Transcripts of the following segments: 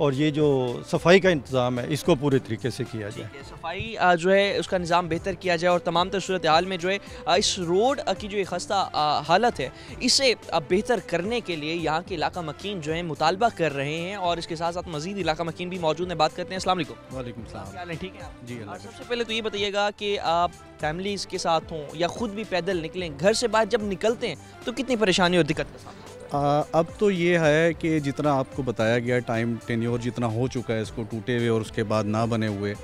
اور یہ جو صفائی کا انتظام ہے اس کو پورے طریقے سے کیا جائے. صفائی جو ہے اس کا نظام بہتر کیا جائے اور تمام تر صورتحال میں جو ہے اس روڈ کی جو خستہ حالت ہے اسے بہتر کرنے کے لیے یہاں کے علاقہ مکین جو ہے مطالبہ کر رہے ہیں اور اس کے ساتھ ساتھ مزید علاقہ مکین بھی موجود ہیں. بات کرتے ہیں. السلام علیکم. وعلیکم السلام. کیا حال ہے؟ ٹھیک ہے آپ؟ جی سب سے پہلے تو یہ بتائیے گا کہ آپ فیملیز کے ساتھ ہوں یا خود بھی پیدل نکلیں, گھر سے باہر جب نکلتے ہیں تو کتنی پریشانی اور دقت کا سامنا ہوتا ہے؟ اب تو یہ ہے کہ جتنا آپ کو بتایا گیا ٹائم ٹینیور جتنا ہو چکا ہے اس کو ٹوٹے ہوئے اور اس کے بعد نہ بنے ہوئے,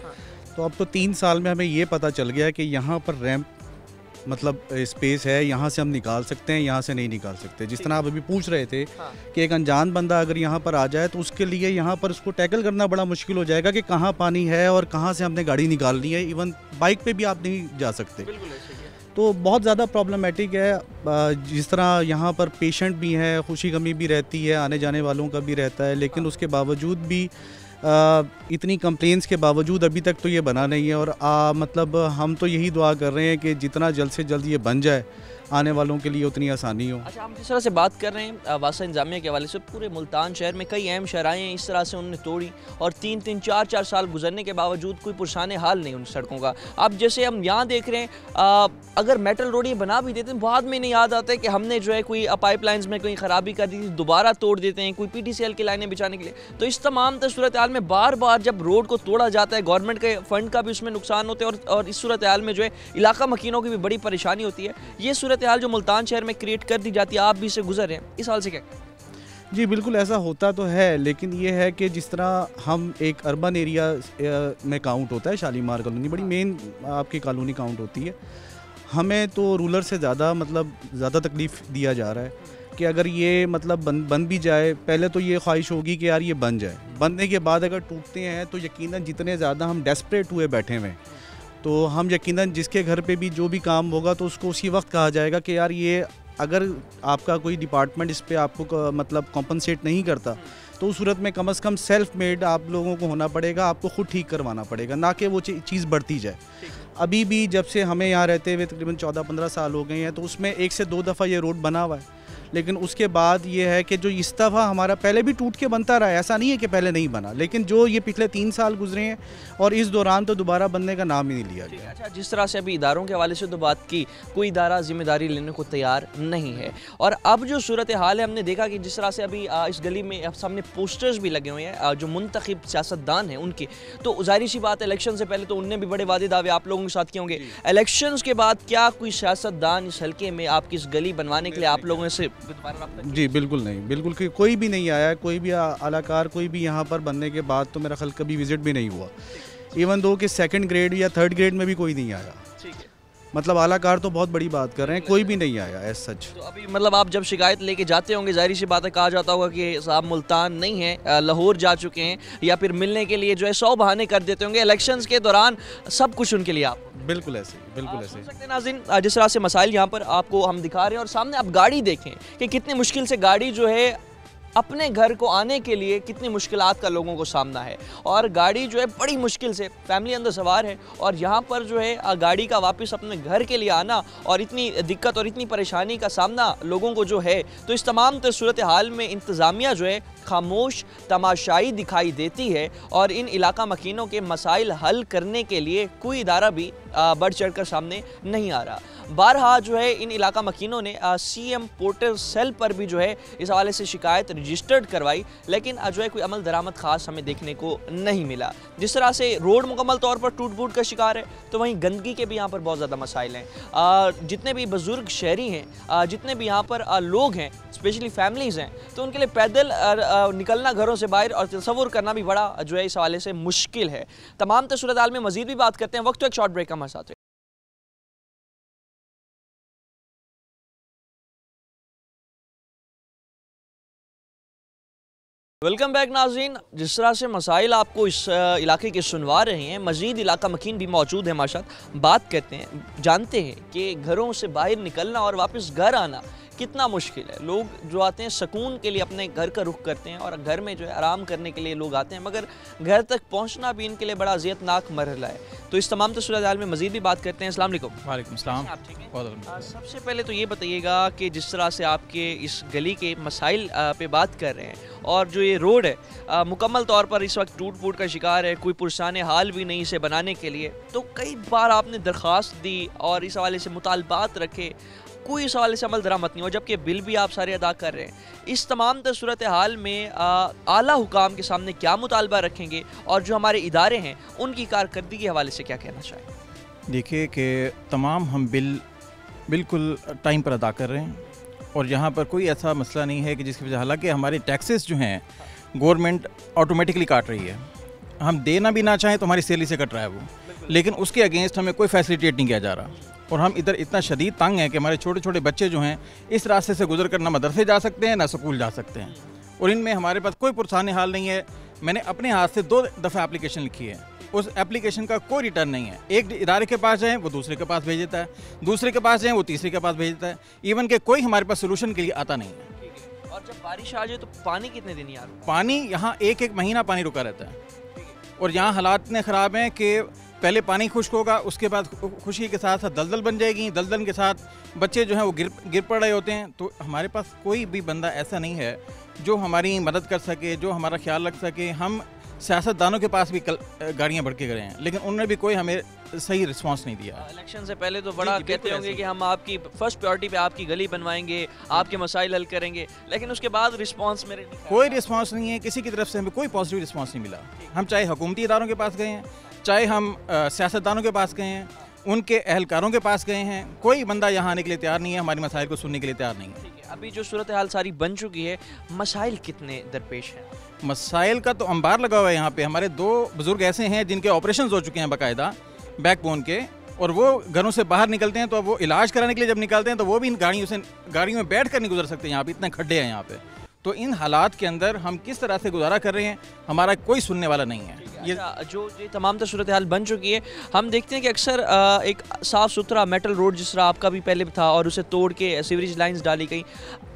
تو اب تو 3 سال میں ہمیں یہ پتہ چل گیا کہ یہاں پر ریمپ مطلب اسپیس ہے, یہاں سے ہم نکال سکتے ہیں, یہاں سے نہیں نکال سکتے. جس طرح آپ ابھی پوچھ رہے تھے کہ ایک انجان بندہ اگر یہاں پر آ جائے تو اس کے لیے یہاں پر اس کو ٹیکل کرنا بڑا مشکل ہو جائے گا کہ کہاں پانی ہے اور کہاں سے ہم نے گاڑی نکالنی ہے. ایون بائک پہ بھی آپ نہیں جا سکتے, تو بہت زیادہ پرابلمٹک ہے. جس طرح یہاں پر پیشنٹ بھی ہیں, خوشی غمی بھی رہتی ہے, آنے جانے والوں کا بھی رہتا ہے, لیکن اس کے باوجود بھی اتنی کمپلینس کے باوجود ابھی تک تو یہ بنا نہیں ہے. اور مطلب ہم تو یہی دعا کر رہے ہیں کہ جتنا جلد سے جلد یہ بن جائے آنے والوں کے لیے اتنی آسانی ہو. اچھا, ہم جس طرح سے بات کر رہے ہیں واسطہ انتظامیہ کے حوالے سے, پورے ملتان شہر میں کئی اہم شاہراہیں اس طرح سے انہوں نے توڑی اور 3-3 4-4 سال گزرنے کے باوجود کوئی پرسان حال نہیں ان سڑکوں کا. اب جیسے ہم یہاں دیکھ رہے ہیں اگر میٹل روڈ یہ بنا بھی دیتے ہیں بعد میں نہیں یاد آتا ہے کہ ہم نے جو ہے کوئی پائپ لائنز میں کوئی خرابی کر دی تھی, دوبارہ توڑ دیتے ہیں کوئی PTCL کی لائنیں بچانے کے لیے. تو اس تمام صورتحال میں بار بار جب روڈ کو توڑا جاتا ہے گورنمنٹ کے فنڈ کا بھی اس میں نقصان ہوتے ہیں اور اس صورتحال میں جو ہے علاقہ مکینوں کی بھی بڑی پریشانی ہوتی ہے. یہ صورتحال جو ملتان شہر میں کریٹ کر دی جاتی ہے, آپ بھی سے گزر ہیں, اس حال سے کیا؟ جی بالکل ایسا ہوتا تو ہے, لیکن یہ ہے کہ جس طرح ہم ایک اربن ایریا میں کاؤنٹ ہوتا ہے, شالیمار کالونی بڑی مین آپ کی کالونی کاؤنٹ ہوتی ہے, ہمیں تو رولر سے زیادہ تکلیف دیا جا رہا ہے کہ اگر یہ مطلب بن بھی جائے, پہلے تو یہ خواہش ہوگی کہ یار یہ بن جائے, بننے کے بعد اگر ٹوٹتے ہیں تو یقیناً جتنے زیادہ ہم ڈیسپریٹ ہوئے بیٹھے ہوئے تو ہم یقیناً جس کے گھر پہ بھی جو بھی کام ہوگا تو اس کو اسی وقت کہا جائے گا کہ یار یہ اگر آپ کا کوئی ڈپارٹمنٹ اس پہ آپ کو مطلب کمپنسیٹ نہیں کرتا تو اس صورت میں کم از کم سیلف میڈ آپ لوگوں کو ہونا پڑے گا, آپ کو خود ٹھیک کروانا پڑے گا, نہ کہ وہ چیز بڑھتی جائے. ابھی بھی جب سے ہمیں یہاں رہتے ہوئے تقریباً 14-15 سال ہو گئے ہیں تو اس میں 1 سے 2 دفعہ یہ روڈ بنا ہوا ہے, لیکن اس کے بعد یہ ہے کہ جو اس دفعہ ہمارا پہلے بھی ٹوٹ کے بنتا رہا ہے, ایسا نہیں ہے کہ پہلے نہیں بنا, لیکن جو یہ پچھلے 3 سال گزرے ہیں اور اس دوران تو دوبارہ بننے کا نام ہی نہیں لیا گیا. اچھا, جس طرح سے ابھی اداروں کے حوالے سے تو بات کی, کوئی ادارہ ذمہ داری لینے کو تیار نہیں ہے. اور اب جو صورتحال ہے ہم نے دیکھا کہ جس طرح سے ابھی اس گلی میں سامنے پوسٹرز بھی لگے ہوئے ہیں جو منتخب سیاستدان ہیں ان کے, تو ظاہری سی بات ہے الیکشن سے پہلے تو انہوں نے بھی بڑے وعدے دعوے آپ لوگوں کے ساتھ کیے ہوں گے. الیکشنز کے بعد کیا کوئی سیاستدان اس حلقے میں آپ کی اس گلی بنوانے کے لیے آپ لوگوں سے دوبارہ رابطہ؟ جی بالکل نہیں, بالکل کوئی بھی نہیں آیا ہے, کوئی بھی اعلیٰ کار کوئی بھی یہاں پر بننے کے بعد تو میرا خیال کبھی وزٹ بھی نہیں ہوا. ایون دو کہ 2nd گریڈ یا 3rd گریڈ میں بھی کوئی نہیں آیا. مطلب اعلیٰ کار تو بہت بڑی بات کر رہے ہیں, کوئی بھی نہیں آیا ایز سچ. تو ابھی مطلب آپ جب شکایت لے کے جاتے ہوں گے ظاہری سی بات ہے کہا جاتا ہوگا کہ صاحب ملتان نہیں ہے, لاہور جا چکے ہیں, یا پھر ملنے کے لیے جو ہے 100 بہانے کر دیتے ہوں گے الیکشنز کے دوران, سب کچھ ان کے لیے آپ بالکل ایسے بالکل ایسے. سن سکتے ہیں ناظرین جس طرح سے مسائل یہاں پر آپ کو ہم دکھا رہے ہیں, اور سامنے آپ گاڑی دیکھیں کہ کتنی مشکل سے گاڑی جو ہے اپنے گھر کو آنے کے لیے کتنی مشکلات کا لوگوں کو سامنا ہے, اور گاڑی جو ہے بڑی مشکل سے فیملی اندر سوار ہے, اور یہاں پر جو ہے گاڑی کا واپس اپنے گھر کے لیے آنا اور اتنی دقت اور اتنی پریشانی کا سامنا لوگوں کو جو ہے. تو اس تمام صورتحال میں انتظامیہ جو ہے خاموش تماشائی دکھائی دیتی ہے, اور ان علاقہ مکینوں کے مسائل حل کرنے کے لیے کوئی ادارہ بھی بڑھ چڑھ کر سامنے نہیں آ رہا. بارہا جو ہے ان علاقہ مکینوں نے CM پورٹل سیل پر بھی جو ہے اس حوالے سے شکایت رجسٹرڈ کروائی, لیکن جو ہے کوئی عمل درآمد خاص ہمیں دیکھنے کو نہیں ملا. جس طرح سے روڈ مکمل طور پر ٹوٹ پھوٹ کا شکار ہے, تو وہیں گندگی کے بھی یہاں پر بہت زیادہ مسائل ہیں. جتنے بھی بزرگ شہری ہیں, جتنے بھی یہاں پر لوگ ہیں, اسپیشلی فیملیز ہیں, تو ان کے لیے پیدل نکلنا گھروں سے باہر اور تصور کرنا بھی بڑا جو ہے اس حوالے سے مشکل ہے. تمام صورتحال میں مزید بھی بات کرتے ہیں, وقت تو ایک شارٹ بریک کا ہمارے ساتھ. ویلکم بیک ناظرین. جس طرح سے مسائل آپ کو اس علاقے کے سنوا رہے ہیں, مزید علاقہ مکین بھی موجود ہیں ہمارے ساتھ. بات کرتے ہیں, جانتے ہیں کہ گھروں سے باہر نکلنا اور واپس گھر آنا کتنا مشکل ہے. لوگ جو آتے ہیں سکون کے لیے اپنے گھر کا رخ کرتے ہیں, اور گھر میں جو ہے آرام کرنے کے لیے لوگ آتے ہیں, مگر گھر تک پہنچنا بھی ان کے لیے بڑا اذیت ناک مرحلہ ہے. تو اس تمام صورتحال میں مزید بھی بات کرتے ہیں. السلام علیکم. وعلیکم السلام. آپ ٹھیک ہیں؟ سب سے پہلے تو یہ بتائیے گا کہ جس طرح سے آپ کے اس گلی کے مسائل پہ بات کر رہے ہیں, اور جو یہ روڈ ہے مکمل طور پر اس وقت ٹوٹ پھوٹ کا شکار ہے، کوئی پرسان حال بھی نہیں اسے بنانے کے لیے. تو کئی بار آپ نے درخواست دی اور اس حوالے سے مطالبات رکھے، کوئی اس حوالے سے عمل درآمد نہیں ہو، جبکہ بل بھی آپ سارے ادا کر رہے ہیں. اس تمام صورتحال میں اعلیٰ حکام کے سامنے کیا مطالبہ رکھیں گے اور جو ہمارے ادارے ہیں ان کی کارکردگی کے حوالے سے کیا کہنا چاہیں؟ دیکھیے کہ تمام ہم بل بالکل ٹائم پر ادا کر رہے ہیں اور یہاں پر کوئی ایسا مسئلہ نہیں ہے کہ جس کی وجہ، حالانکہ ہمارے ٹیکسز جو ہیں گورنمنٹ آٹومیٹکلی کاٹ رہی ہے، ہم دینا بھی نہ چاہیں تو ہماری سیلری سے کٹ رہا ہے وہ، لیکن اس کے اگینسٹ ہمیں کوئی فیسیلیٹیٹ نہیں کیا جا رہا. اور ہم ادھر اتنا شدید تنگ ہیں کہ ہمارے چھوٹے چھوٹے بچے جو ہیں اس راستے سے گزر کر نہ مدرسے جا سکتے ہیں نہ سکول جا سکتے ہیں، اور ان میں ہمارے پاس کوئی پرسان حال نہیں ہے. میں نے اپنے ہاتھ سے 2 دفعہ اپلیکیشن لکھی ہے، اس اپلیکیشن کا کوئی ریٹرن نہیں ہے. ایک ادارے کے پاس جائیں وہ دوسرے کے پاس بھیج دیتا ہے، دوسرے کے پاس جائیں وہ تیسرے کے پاس بھیج دیتا ہے، ایون کہ کوئی ہمارے پاس سولوشن کے لیے آتا نہیں ہے. اور جب بارش آ جائے تو پانی کتنے دن یار؟ پانی یہاں ایک مہینہ پانی رکا رہتا ہے، اور یہاں حالات اتنے خراب ہیں کہ پہلے پانی خشک ہوگا، اس کے بعد خشکی کے ساتھ ساتھ دلدل بن جائے گی، دلدل کے ساتھ بچے جو ہیں وہ گر پڑ رہے ہوتے ہیں. تو ہمارے پاس کوئی بھی بندہ ایسا نہیں ہے جو ہماری مدد کر سکے، جو ہمارا خیال رکھ سکے. ہم سیاست دانوں کے پاس بھی گاڑیاں بڑھ کے گئے ہیں، لیکن انہوں نے بھی کوئی ہمیں صحیح رسپانس نہیں دیا. الیکشن سے پہلے تو بڑا کہتے ہوں گے کہ ہم آپ کی فرسٹ پریورٹی پہ آپ کی گلی بنوائیں گے، آپ کے مسائل حل کریں گے، لیکن اس کے بعد رسپانس میرے کوئی رسپانس نہیں ہے. کسی کی طرف سے ہمیں کوئی پازیٹیو رسپانس نہیں ملا. ہم چاہے حکومتی اداروں کے پاس گئے ہیں، چاہے ہم سیاستدانوں کے پاس گئے ہیں، ان کے اہلکاروں کے پاس گئے ہیں، کوئی بندہ یہاں آنے کے لیے تیار نہیں ہے، ہمارے مسائل کو سننے کے لیے تیار نہیں ہے. ابھی جو صورتحال ساری بن چکی ہے، مسائل کتنے درپیش ہیں؟ مسائل کا تو انبار لگا ہوا ہے. یہاں پہ ہمارے 2 بزرگ ایسے ہیں جن کے آپریشنز ہو چکے ہیں باقاعدہ بیک بون کے، اور وہ گھروں سے باہر نکلتے ہیں تو اب وہ علاج کرانے کے لیے جب نکلتے ہیں تو وہ بھی ان گاڑیوں میں بیٹھ کر نہیں گزر سکتے. یہاں پہ اتنے کھڈے ہیں یہاں پہ. تو ان حالات کے اندر ہم کس طرح سے گزارا کر رہے ہیں، ہمارا کوئی سننے والا نہیں ہے. جو یہ تمام صورتحال بن چکی ہے، ہم دیکھتے ہیں کہ اکثر ایک صاف ستھرا میٹل روڈ جس طرح آپ کا بھی پہلے تھا اور اسے توڑ کے سیوریج لائنز ڈالی گئی.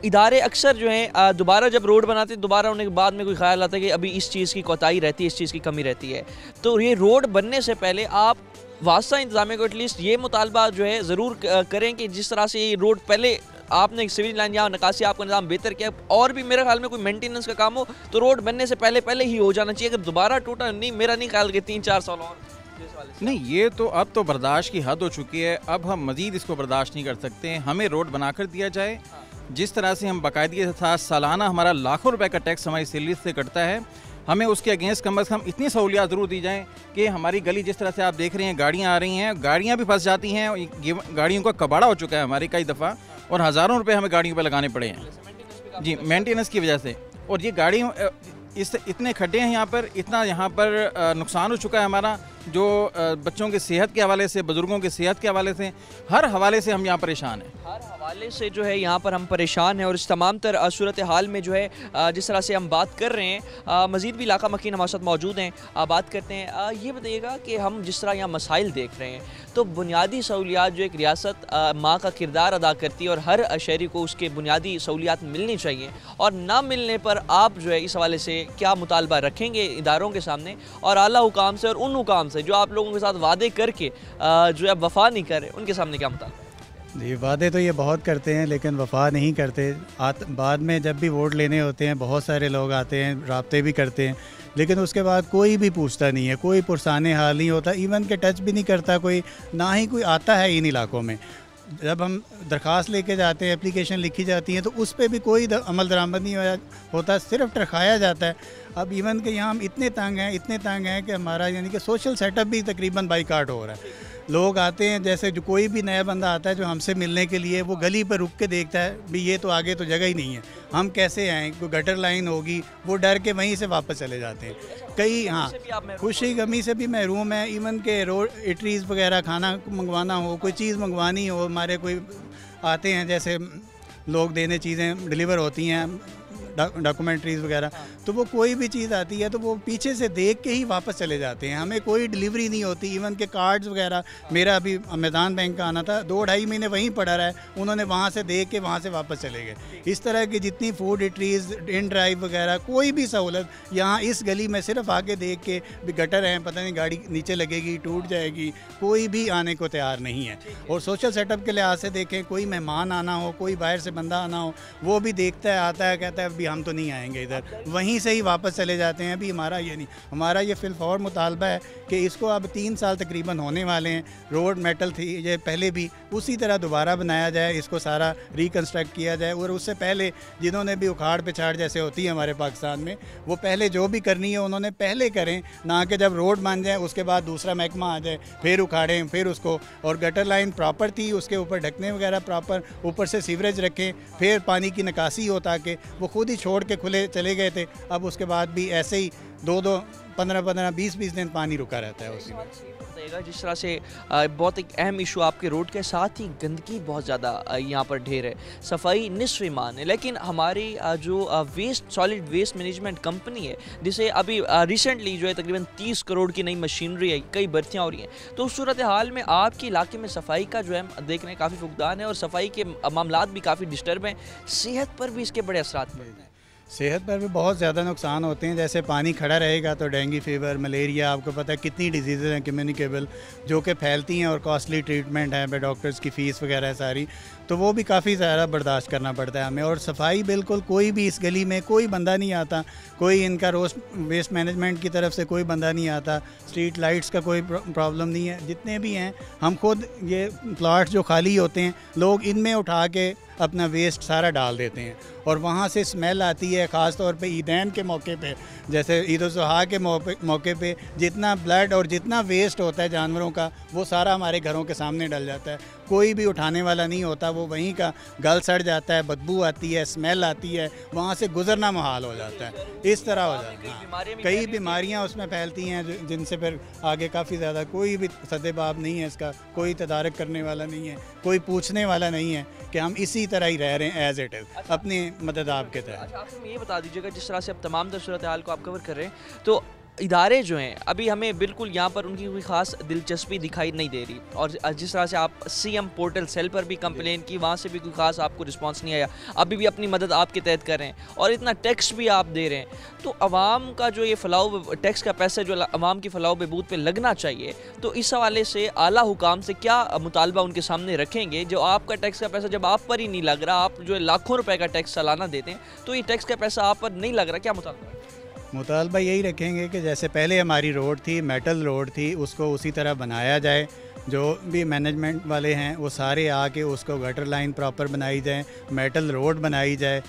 ادارے اکثر جو ہیں دوبارہ جب روڈ بناتے ہیں، دوبارہ انہیں بعد میں کوئی خیال آتا ہے کہ ابھی اس چیز کی کوتاہی رہتی ہے، اس چیز کی کمی رہتی ہے. تو یہ روڈ بننے سے پہلے آپ واسطہ انتظامیہ کو ایٹ لیسٹ یہ مطالبہ جو ہے ضرور کریں کہ جس طرح سے یہ روڈ پہلے آپ نے سیوریج لائن یا نکاسی آپ کا نظام بہتر کیا، اور بھی میرے خیال میں کوئی مینٹیننس کا کام ہو تو روڈ بننے سے پہلے ہی ہو جانا چاہیے. اگر دوبارہ ٹوٹا نہیں، میرا نہیں خیال کہ 3-4 سال اور نہیں. یہ تو اب تو برداشت کی حد ہو چکی ہے، اب ہم مزید اس کو برداشت نہیں کر سکتے. ہمیں روڈ بنا کر دیا جائے. جس طرح سے ہم باقاعدگی کے ساتھ سالانہ ہمارا لاکھوں روپے کا ٹیکس ہماری سیلری سے کٹتا ہے، ہمیں اس کے اگینسٹ کم از کم اتنی سہولیات ضرور دی جائیں کہ ہماری گلی جس طرح سے آپ دیکھ رہے ہیں گاڑیاں آ رہی ہیں، گاڑیاں بھی پھنس جاتی ہیں. گاڑیوں کا کباڑا ہو چکا ہے ہماری کئی دفعہ، اور ہزاروں روپے ہمیں گاڑیوں پہ لگانے پڑے ہیں جی مینٹیننس کی وجہ سے. اور یہ گاڑیوں اتنے کھڈے ہیں یہاں پر، اتنا یہاں پر نقصان ہو چکا ہے ہمارا، جو بچوں کی صحت کے حوالے سے، بزرگوں کی صحت کے حوالے سے، ہر حوالے سے ہم یہاں پریشان ہیں. ہر حوالے سے جو ہے یہاں پر ہم پریشان ہیں. اور اس تمام تر صورتحال میں جو ہے جس طرح سے ہم بات کر رہے ہیں، مزید بھی علاقہ مکین ہمارے ساتھ موجود ہیں، بات کرتے ہیں. یہ بتائیے گا کہ ہم جس طرح یہاں مسائل دیکھ رہے ہیں تو بنیادی سہولیات جو ایک ریاست ماں کا کردار ادا کرتی ہے اور ہر شہری کو اس کے بنیادی سہولیات ملنی چاہیے، اور نہ ملنے پر آپ جو ہے اس حوالے سے کیا مطالبہ رکھیں گے اداروں کے سامنے اور اعلیٰ حکام سے اور ان حکام سے جو آپ لوگوں کے ساتھ وعدے کر کے جو ہے وفا نہیں کر رہے، ان کے سامنے کیا مطالبہ؟ جی وعدے تو یہ بہت کرتے ہیں لیکن وفا نہیں کرتے. بعد میں جب بھی ووٹ لینے ہوتے ہیں بہت سارے لوگ آتے ہیں، رابطے بھی کرتے ہیں، لیکن اس کے بعد کوئی بھی پوچھتا نہیں ہے، کوئی پرسان حال نہیں ہوتا، ایون کہ ٹچ بھی نہیں کرتا کوئی، نہ ہی کوئی آتا ہے ان علاقوں میں. جب ہم درخواست لے کے جاتے ہیں، اپلیکیشن لکھی جاتی ہیں تو اس پہ بھی کوئی عمل درآمد نہیں ہوتا، صرف ٹرکھایا جاتا ہے. اب ایون کہ یہاں ہم اتنے تنگ ہیں کہ ہمارا یعنی کہ سوشل سیٹ اپ بھی تقریباً بائیکاٹ ہو رہا ہے. لوگ آتے ہیں، جیسے جو کوئی بھی نیا بندہ آتا ہے جو ہم سے ملنے کے لیے، وہ گلی پر رک کے دیکھتا ہے بھی یہ تو آگے تو جگہ ہی نہیں ہے، ہم کیسے آئیں، کوئی گٹر لائن ہوگی، وہ ڈر کے وہیں سے واپس چلے جاتے ہیں. کئی خوشی غمی سے بھی محروم ہیں. ایون کہ اٹریز وغیرہ کھانا منگوانا ہو، کوئی چیز منگوانی ہو، ہمارے کوئی آتے ہیں جیسے لوگ دینے چیزیں ڈلیور ہوتی ہیں، ڈاکومنٹریز وغیرہ، تو وہ کوئی بھی چیز آتی ہے تو وہ پیچھے سے دیکھ کے ہی واپس چلے جاتے ہیں. ہمیں کوئی ڈلیوری نہیں ہوتی. ایون کہ کارڈز وغیرہ، میرا ابھی میدان بینک کا آنا تھا، 2-2.5 مہینے وہیں پڑا رہا ہے، انہوں نے وہاں سے دیکھ کے وہاں سے واپس چلے گئے. اس طرح کی جتنی فوڈ اٹریز، ان ڈرائیو وغیرہ، کوئی بھی سہولت یہاں اس گلی میں صرف آگے دیکھ کے بھی گٹر ہیں، پتہ نہیں گاڑی نیچے لگے گی ٹوٹ جائے گی، کوئی بھی آنے کو تیار نہیں ہے. اور سوشل سیٹ اپ کے لحاظ سے دیکھیں، کوئی مہمان آنا ہو، کوئی باہر سے بندہ آنا ہو، وہ بھی دیکھتا ہے، آتا ہے، کہتا ہے ابھی ہم تو نہیں آئیں گے ادھر, وہیں سے ہی واپس چلے جاتے ہیں. ابھی ہمارا یہ نہیں, ہمارا یہ فی الفور مطالبہ ہے کہ اس کو اب 3 سال تقریباً ہونے والے ہیں, روڈ میٹل تھی یہ پہلے بھی, اسی طرح دوبارہ بنایا جائے, اس کو سارا ریکنسٹرکٹ کیا جائے. اور اس سے پہلے جنہوں نے بھی اکھاڑ پچھاڑ جیسے ہوتی ہے ہمارے پاکستان میں, وہ پہلے جو بھی کرنی ہے انہوں نے پہلے کریں, نہ کہ جب روڈ بن جائے اس کے بعد دوسرا محکمہ آ جائے پھر اکھاڑیں پھر اس کو. اور گٹر لائن پراپر تھی, اس کے اوپر ڈھکنے وغیرہ پراپر, اوپر سے سیوریج رکھیں, پھر پانی کی نکاسی ہو, تاکہ وہ خود ہی چھوڑ کے کھلے چلے گئے تھے. اب اس کے بعد بھی ایسے ہی 15-15 20 دن پانی رکا رہتا ہے اسی میں. جس طرح سے بہت ایک اہم ایشو آپ کے روڈ کے ساتھ ہی گندگی بہت زیادہ یہاں پر ڈھیر ہے, صفائی نصف ایمان ہے. لیکن ہماری جو waste solid waste management company ہے, جسے ابھی ریسنٹلی جو ہے تقریباً 30 کروڑ کی نئی مشینری ہے, کئی بھرتیاں ہو رہی ہیں, تو اس صورتحال میں آپ کے علاقے میں صفائی کا جو ہے دیکھ رہے ہیں کافی فقدان ہے, اور صفائی کے معاملات بھی کافی ڈسٹرب ہیں. صحت پر بھی اس کے بڑے اثرات پڑتے ہیں. صحت پر بھی بہت زیادہ نقصان ہوتے ہیں. جیسے پانی کھڑا رہے گا تو ڈینگی فیور, ملیریا, آپ کو پتہ ہے کتنی ڈیزیزز ہیں کمیونیکیبل جو کہ پھیلتی ہیں, اور کاسٹلی ٹریٹمنٹ ہے, ڈاکٹرز کی فیس وغیرہ ہے ساری, تو وہ بھی کافی زیادہ برداشت کرنا پڑتا ہے ہمیں. اور صفائی بالکل کوئی بھی اس گلی میں کوئی بندہ نہیں آتا, کوئی ان کا ویسٹ مینجمنٹ کی طرف سے کوئی بندہ نہیں آتا. اسٹریٹ لائٹس کا کوئی پرابلم نہیں ہے. جتنے بھی ہیں ہم خود, یہ پلاٹ جو خالی ہوتے ہیں لوگ ان میں اٹھا کے اپنا ویسٹ سارا ڈال دیتے ہیں, اور وہاں سے اسمیل آتی ہے. خاص طور پہ عیدین کے موقع پہ, جیسے عید الاضحیٰ کے موقع پہ, جتنا بلڈ اور جتنا ویسٹ ہوتا ہے جانوروں کا وہ سارا ہمارے گھروں کے سامنے ڈل جاتا ہے. کوئی بھی اٹھانے والا نہیں ہوتا, وہ وہیں کا گل سڑ جاتا ہے, بدبو آتی ہے, اسمیل آتی ہے, وہاں سے گزرنا محال ہو جاتا ہے. اس طرح ہو جاتا ہے. کئی بیماریاں اس میں پھیلتی ہیں جن سے پھر آگے کافی زیادہ کوئی بھی سدباب نہیں ہے اس کا, کوئی تدارک کرنے والا نہیں ہے, کوئی پوچھنے والا نہیں ہے کہ ہم اسی طرح ہی رہ رہے ہیں ایز اٹ از اپنی مدد آپ کے تحت. آپ ہمیں یہ بتا دیجیے گا, جس طرح سے اب تمام تر صورتحال کو آپ کور کر رہے ہیں, تو ادارے جو ہیں ابھی ہمیں بالکل یہاں پر ان کی کوئی خاص دلچسپی دکھائی نہیں دے رہی, اور جس طرح سے آپ سی ایم پورٹل سیل پر بھی کمپلین کی, وہاں سے بھی کوئی خاص آپ کو رسپانس نہیں آیا. ابھی بھی اپنی مدد آپ کے تحت کر رہے ہیں, اور اتنا ٹیکس بھی آپ دے رہے ہیں, تو عوام کا جو یہ فلاح ٹیکس کا پیسہ جو عوام کی فلاح و بہبود پہ لگنا چاہیے, تو اس حوالے سے اعلیٰ حکام سے کیا مطالبہ ان کے سامنے رکھیں گے؟ جو آپ کا ٹیکس کا پیسہ جب آپ پر ہی نہیں لگ رہا, آپ جو لاکھوں روپے کا ٹیکس سالانہ دیتے ہیں, تو یہ ٹیکس کا پیسہ آپ پر نہیں لگ رہا, کیا مطالبہ ہے؟ مطالبہ یہی رکھیں گے کہ جیسے پہلے ہماری روڈ تھی, میٹل روڈ تھی, اس کو اسی طرح بنایا جائے. جو بھی مینجمنٹ والے ہیں وہ سارے آ کے اس کو گٹر لائن پراپر بنائی جائے, میٹل روڈ بنائی جائے,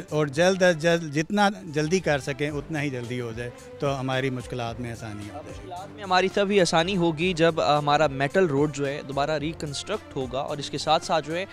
اور جلد از جلد جتنا جلدی کر سکیں اتنا ہی جلدی ہو جائے, تو ہماری مشکلات میں آسانی ہو جائے. مشکلات میں ہماری تبھی آسانی ہوگی جب ہمارا میٹل روڈ جو ہے دوبارہ ریکنسٹرکٹ ہوگا, اور اس کے ساتھ ساتھ جو ہے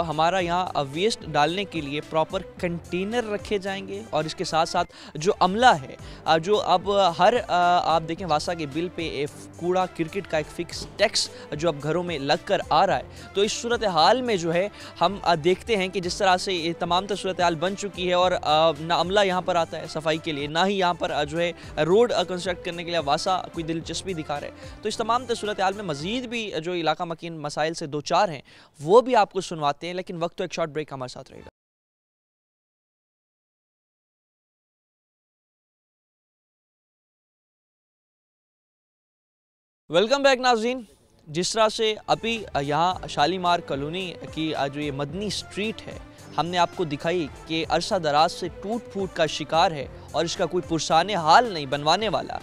ہمارا یہاں ویسٹ ڈالنے کے لیے پراپر کنٹینر رکھے جائیں گے, اور اس کے ساتھ ساتھ جو عملہ ہے, جو اب ہر آپ دیکھیں واسا کے بل پہ کوڑا کرکٹ کا ایک فکس ٹیکس جو اب گھروں میں لگ کر آ رہا ہے, تو اس صورتحال میں جو ہے ہم دیکھتے ہیں کہ جس طرح سے یہ تمام تر صورتحال بن چکی ہے, اور نہ عملہ یہاں پر آتا ہے صفائی کے لیے, نہ ہی یہاں پر جو ہے روڈ کنسٹرکٹ کرنے کے لیے واسا کوئی دلچسپی دکھا رہے. تو اس تمام تر صورتحال میں مزید بھی جو علاقہ مکین مسائل سے دو چار ہیں وہ بھی آپ کو سنواتے ہیں, لیکن وقت تو ایک شارٹ بریک ہمارے ساتھ رہے گا. ویلکم بیک ناظرین. جس طرح سے ابھی یہاں شالیمار کالونی کی جو یہ مدنی اسٹریٹ ہے, ہم نے آپ کو دکھائی کہ عرصہ دراز سے ٹوٹ پھوٹ کا شکار ہے, اور اس کا کوئی پرسان حال نہیں بنوانے والا.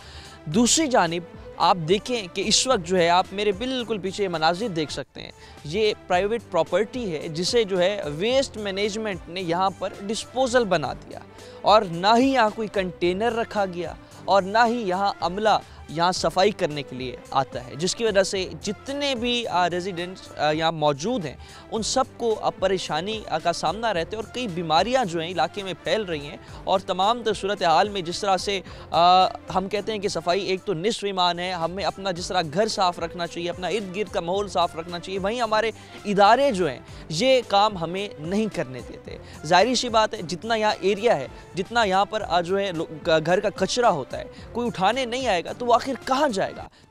دوسری جانب آپ دیکھیں کہ اس وقت جو ہے آپ میرے بالکل پیچھے مناظر دیکھ سکتے ہیں, یہ پرائیویٹ پراپرٹی ہے جسے جو ہے ویسٹ مینجمنٹ نے یہاں پر ڈسپوزل بنا دیا, اور نہ ہی یہاں کوئی کنٹینر رکھا گیا, اور نہ ہی یہاں عملہ یہاں صفائی کرنے کے لیے آتا ہے, جس کی وجہ سے جتنے بھی ریزیڈنٹس یہاں موجود ہیں ان سب کو اب پریشانی کا سامنا رہتے ہیں, اور کئی بیماریاں جو ہیں علاقے میں پھیل رہی ہیں. اور تمام تر صورتحال میں جس طرح سے ہم کہتے ہیں کہ صفائی ایک تو نصف ایمان ہے, ہمیں اپنا جس طرح گھر صاف رکھنا چاہیے, اپنا ارد گرد کا ماحول صاف رکھنا چاہیے, وہیں ہمارے ادارے جو ہیں یہ کام ہمیں نہیں کرنے دیتے. ظاہری سی بات ہے, جتنا یہاں ایریا ہے, جتنا یہاں پر جو ہے گھر کا کچرا ہوتا ہے, کوئی اٹھانے نہیں آئے گا تو وہ آخر کہاں جائے گا؟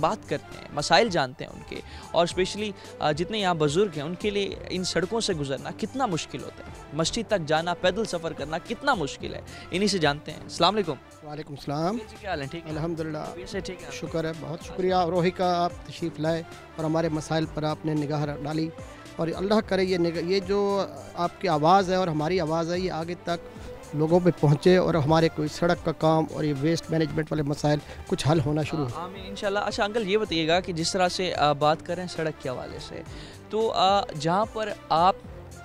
بات کرتے ہیں، مسائل جانتے ہیں ان کے، اور اسپیشلی جتنے یہاں بزرگ ہیں ان کے لیے ان سڑکوں سے گزرنا کتنا مشکل ہوتا ہے، مسجد تک جانا، پیدل سفر کرنا کتنا مشکل ہے، انہی سے جانتے ہیں۔ السلام علیکم۔ وعلیکم السلام۔ کیا حال ہے؟ ٹھیک ہے الحمدللہ، ٹھیک ہے، شکر ہے، بہت شکریہ روہی کا، آپ تشریف لائے اور ہمارے مسائل پر آپ نے نگاہ ڈالی، اور اللہ کرے یہ جو آپ کی آواز ہے اور ہماری آواز ہے یہ آگے تک لوگوں پہ پہنچے اور ہمارے کوئی سڑک کا کام اور یہ ویسٹ مینجمنٹ والے مسائل کچھ حل ہونا شروع ہو۔ آمین انشاءاللہ۔ اچھا انکل یہ بتائیے گا کہ جس طرح سے بات کر رہے ہیں سڑک کے حوالے سے، تو جہاں پر آپ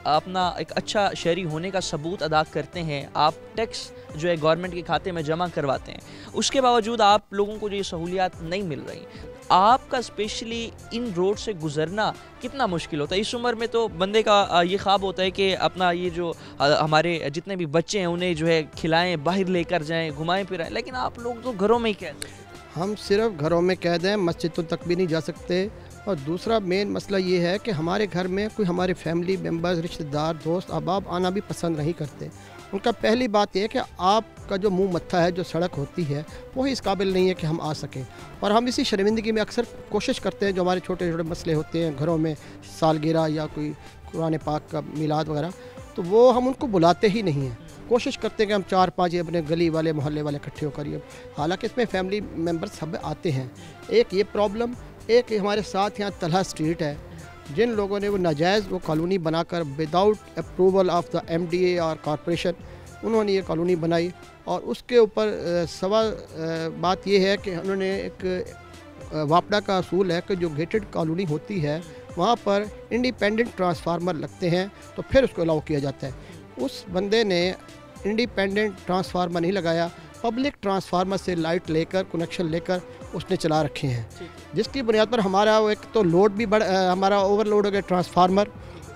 اپنا ایک اچھا شہری ہونے کا ثبوت ادا کرتے ہیں، آپ ٹیکس جو ہے گورنمنٹ کے کھاتے میں جمع کرواتے ہیں، اس کے باوجود آپ لوگوں کو جو یہ سہولیات نہیں مل رہی، آپ کا اسپیشلی ان روڈ سے گزرنا کتنا مشکل ہوتا ہے؟ اس عمر میں تو بندے کا یہ خواب ہوتا ہے کہ اپنا یہ جو ہمارے جتنے بھی بچے ہیں انہیں جو ہے کھلائیں، باہر لے کر جائیں، گھمائیں پھرائیں، لیکن آپ لوگ تو گھروں میں ہی قید ہیں۔ ہم صرف گھروں میں قید ہیں، مسجدوں تک بھی نہیں جا سکتے، اور دوسرا مین مسئلہ یہ ہے کہ ہمارے گھر میں کوئی ہمارے فیملی ممبرز، رشتہ دار، دوست احباب آنا بھی پسند نہیں کرتے۔ ان کا پہلی بات یہ ہے کہ آپ کا جو منہ متھا ہے، جو سڑک ہوتی ہے، وہی اس قابل نہیں ہے کہ ہم آ سکیں، اور ہم اسی شرمندگی میں اکثر کوشش کرتے ہیں، جو ہمارے چھوٹے چھوٹے مسئلے ہوتے ہیں گھروں میں، سالگرہ یا کوئی قرآن پاک کا میلاد وغیرہ، تو وہ ہم ان کو بلاتے ہی نہیں ہیں، کوشش کرتے ہیں کہ ہم 4-5 اپنے گلی والے محلے والے اکٹھے ہو کر، حالانکہ اس میں فیملی ممبر سب آتے ہیں۔ ایک یہ پرابلم، ایک ہمارے ساتھ یہاں طلحہ اسٹریٹ ہے، جن لوگوں نے وہ ناجائز وہ کالونی بنا کر without approval of the MDA اور کارپوریشن انہوں نے یہ کالونی بنائی، اور اس کے اوپر بات یہ ہے کہ انہوں نے ایک واپڈا کا اصول ہے کہ جو گیٹڈ کالونی ہوتی ہے وہاں پر انڈیپینڈنٹ ٹرانسفارمر لگتے ہیں تو پھر اس کو الاؤ کیا جاتا ہے۔ اس بندے نے انڈیپینڈنٹ ٹرانسفارمر نہیں لگایا، پبلک ٹرانسفارمر سے لائٹ لے کر، کنیکشن لے کر اس نے چلا رکھے ہیں، جس کی بنیاد پر ہمارا ایک تو لوڈ بھی ہمارا اوور لوڈ ہو گیا ٹرانسفارمر،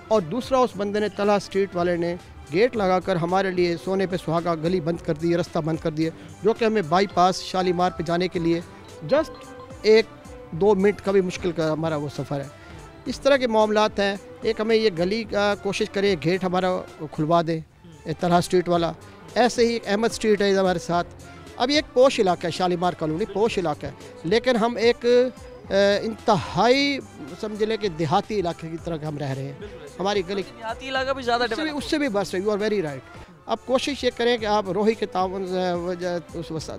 اور دوسرا اس بندے نے طلحہ اسٹریٹ والے نے گیٹ لگا کر ہمارے لیے سونے پہ سہاگا گلی بند کر دی، رستہ بند کر دیا، جو کہ ہمیں بائی پاس شالیمار پہ جانے کے لیے جسٹ 1-2 منٹ کا بھی مشکل کا ہمارا وہ سفر ہے۔ اس طرح کے معاملات ہیں۔ ایک ہمیں یہ گلی کا کوشش کریں گیٹ ہمارا کھلوا دیں طلحہ اسٹریٹ والا، ایسے ہی احمد اسٹریٹ ہے ہمارے ساتھ۔ اب یہ ایک پوش علاقہ ہے، شالیمار کالونی پوش علاقہ ہے، لیکن ہم ایک انتہائی سمجھ لیں کہ دیہاتی علاقے کی طرح ہم رہ رہے ہیں۔ ہماری گلی دیہاتی علاقہ بھی زیادہ اس سے بھی بس ہے، یو آر ویری رائٹ۔ اب کوشش یہ کریں کہ آپ روہی کے تعاون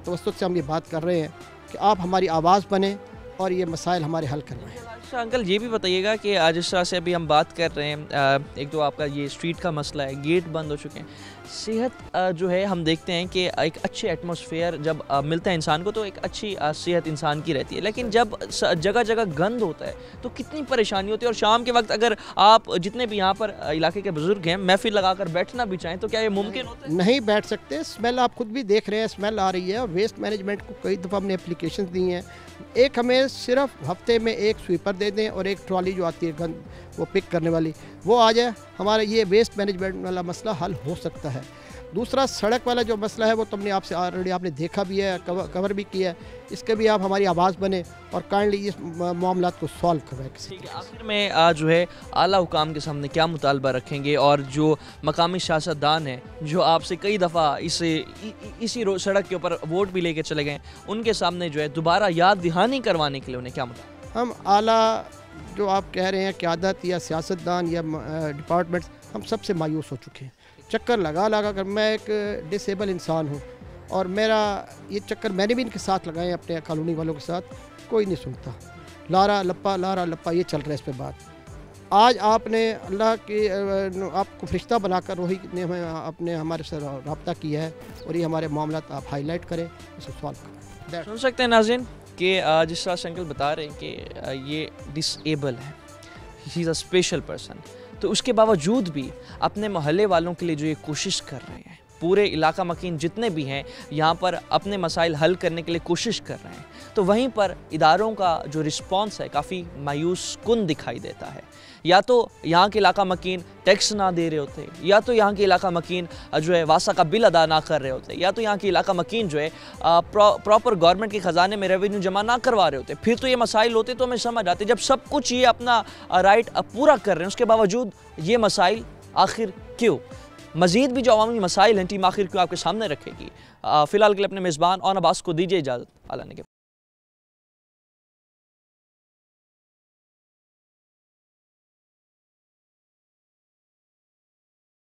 توسط سے ہم یہ بات کر رہے ہیں کہ آپ ہماری آواز بنیں اور یہ مسائل ہمارے حل کروائیں۔ اچھا انکل یہ بھی بتائیے گا کہ جس طرح سے ابھی ہم بات کر رہے ہیں، ایک تو آپ کا یہ اسٹریٹ کا مسئلہ ہے، گیٹ بند ہو چکے ہیں، صحت جو ہے ہم دیکھتے ہیں کہ ایک اچھے ایٹماسفیئر جب ملتا ہے انسان کو تو ایک اچھی صحت انسان کی رہتی ہے، لیکن جب جگہ جگہ گند ہوتا ہے تو کتنی پریشانی ہوتی ہے، اور شام کے وقت اگر آپ جتنے بھی یہاں پر علاقے کے بزرگ ہیں محفل لگا کر بیٹھنا بھی چاہیں تو کیا یہ ممکن ہوتا ہے؟ نہیں بیٹھ سکتے، اسمیل آپ خود بھی دیکھ رہے ہیں، اسمیل آ رہی ہے، اور ویسٹ مینجمنٹ کو کئی دفعہ ہم نے اپلیکیشنز دی ہیں، ایک ہمیں صرف ہفتے میں ایک سویپر دے دیں اور ایک ٹرالی جو آتی ہے گند وہ پک کرنے والی وہ آ جائے، ہمارا یہ ویسٹ مینجمنٹ والا مسئلہ حل ہو سکتا ہے۔ دوسرا سڑک والا جو مسئلہ ہے وہ تم نے آپ سے آلریڈی آپ نے دیکھا بھی ہے، کور بھی کیا ہے، اس کے بھی آپ ہماری آواز بنے اور کائنڈلی اس معاملات کو سالو کروائیں۔ ٹھیک ہے، آخر میں جو ہے اعلیٰ حکام کے سامنے کیا مطالبہ رکھیں گے، اور جو مقامی سیاستدان ہیں جو آپ سے کئی دفعہ اسی سڑک کے اوپر ووٹ بھی لے کے چلے گئے، ان کے سامنے جو ہے دوبارہ یاد دہانی کروانے کے لیے انہیں کیا مطالبہ؟ ہم اعلیٰ جو آپ کہہ رہے ہیں قیادت یا سیاستدان یا ڈپارٹمنٹس، ہم سب سے مایوس ہو چکے ہیں۔ چکر لگا کر میں ایک ڈسیبل انسان ہوں، اور میرا یہ چکر میں نے بھی ان کے ساتھ لگائے ہیں، اپنے کالونی والوں کے ساتھ، کوئی نہیں سنتا، لارا لپا یہ چل رہا ہے اس پہ بات۔ آج آپ نے اللہ کی آپ کو فرشتہ بنا کر روہی نے اپنے ہمارے سے رابطہ کیا ہے، اور یہ ہمارے معاملات آپ ہائی لائٹ کریں، اسے سالو کریں۔ سن سکتے ہیں ناظرین کہ جس طرح سے انکل بتا رہے ہیں کہ یہ ڈس ایبل ہے، ہی از اے اسپیشل پرسن، تو اس کے باوجود بھی اپنے محلے والوں کے لیے جو یہ کوشش کر رہے ہیں، پورے علاقہ مکین جتنے بھی ہیں یہاں پر اپنے مسائل حل کرنے کے لیے کوشش کر رہے ہیں، تو وہیں پر اداروں کا جو رسپانس ہے کافی مایوس کن دکھائی دیتا ہے۔ یا تو یہاں کے علاقہ مکین ٹیکس نہ دے رہے ہوتے، یا تو یہاں کے علاقہ مکین جو ہے واسطہ کا بل ادا نہ کر رہے ہوتے، یا تو یہاں کے علاقہ مکین جو ہے پراپر گورنمنٹ کے خزانے میں ریونیو جمع نہ کروا رہے ہوتے۔ پھر تو یہ مسائل ہوتے تو ہمیں سمجھ آتے، جب سب کچھ یہ اپنا رائٹ پورا کر رہے ہیں اس کے باوجود یہ مسائل آخر کیوں؟ مزید بھی جو عوامی مسائل ہیں ٹیم آخر کیوں آپ کے سامنے رکھے گی۔ فی الحال کے لیے اپنے میزبان اون عباس کو دیجیے اجازت۔